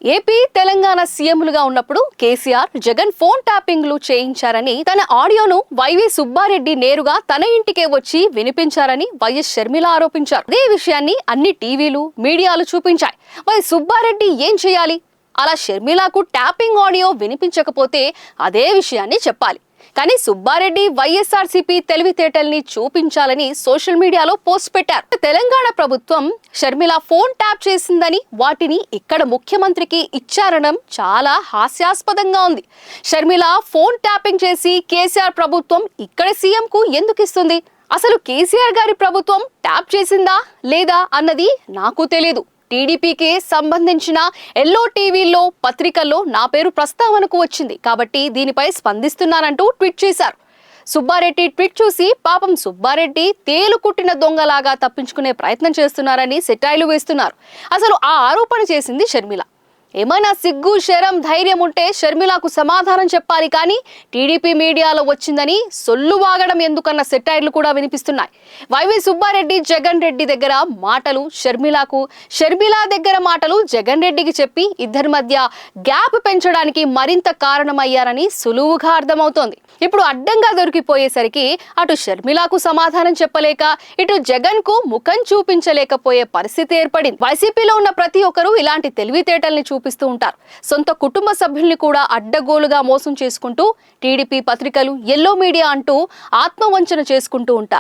AP Telangana సీఎంలుగా ఉన్నప్పుడు KCR Jagan phone ట్యాపింగ్లు చేయించారని తన ఆడియోను YV Subbareddy నేరుగా తన ఇంటికే వచ్చి వినిపించారని వైఎస్ షర్మిల ఆరోపించారు. అదే విషయాన్ని అన్ని టీవీలు మీడియాలు చూపించాయి. మరి సుబ్బారెడ్డి ఏం చేయాలి? అలా షర్మిలకు ట్యాపింగ్ ఆడియో వినిపించకపోతే అదే విషయాన్ని చెప్పాలి. కానీ సుబ్బారెడ్డి వైఎస్ఆర్సీపీ తెలివితేటల్ని చూపించాలని సోషల్ మీడియాలో పోస్ట్ పెట్టారు. తెలంగాణ ప్రభుత్వం షర్మిల ఫోన్ ట్యాప్ చేసిందని వాటిని ఇక్కడ ముఖ్యమంత్రికి ఇచ్చారనడం చాలా హాస్యాస్పదంగా ఉంది. షర్మిల ఫోన్ ట్యాపింగ్ చేసి కేసీఆర్ ప్రభుత్వం ఇక్కడ సీఎం కు ఎందుకు ఇస్తుంది? అసలు కేసీఆర్ గారి ప్రభుత్వం ట్యాప్ చేసిందా లేదా అన్నది నాకు తెలియదు. టీడీపీకి సంబంధించిన ఎల్లో టీవీల్లో పత్రికల్లో నా పేరు ప్రస్తావనకు వచ్చింది కాబట్టి దీనిపై స్పందిస్తున్నానంటూ ట్వీట్ చేశారు. సుబ్బారెడ్డి ట్వీట్ చూసి పాపం సుబ్బారెడ్డి తేలు కుట్టిన దొంగలాగా తప్పించుకునే ప్రయత్నం చేస్తున్నారని సెటైర్లు వేస్తున్నారు. అసలు ఆ ఆరోపణ చేసింది షర్మిల. ఏమైనా సిగ్గు శరం ధైర్యం ఉంటే షర్మిలకు సమాధానం చెప్పాలి, కానీ టీడీపీ మీడియాలో వచ్చిందని సొల్లు వాగడం ఎందుకన్న సెటైర్లు కూడా వినిపిస్తున్నాయి. వైవి సుబ్బారెడ్డి జగన్ రెడ్డి దగ్గర మాటలు షర్మిలకు, షర్మిల దగ్గర మాటలు జగన్ రెడ్డికి చెప్పి ఇద్దరి మధ్య గ్యాప్ పెంచడానికి మరింత కారణమయ్యారని సులువుగా అర్థమవుతోంది. ఇప్పుడు అడ్డంగా దొరికిపోయేసరికి అటు షర్మిలకు సమాధానం చెప్పలేక ఇటు జగన్ కు ముఖం చూపించలేకపోయే పరిస్థితి ఏర్పడింది. వైసీపీలో ఉన్న ప్రతి ఒక్కరూ ఇలాంటి తెలివితేటల్ని చూపిస్తూ ఉంటారు. సొంత కుటుంబ సభ్యుల్ని కూడా అడ్డగోలుగా మోసం చేసుకుంటూ టీడీపీ పత్రికలు ఎల్లో మీడియా అంటూ ఆత్మవంచన చేసుకుంటూ ఉంటారు.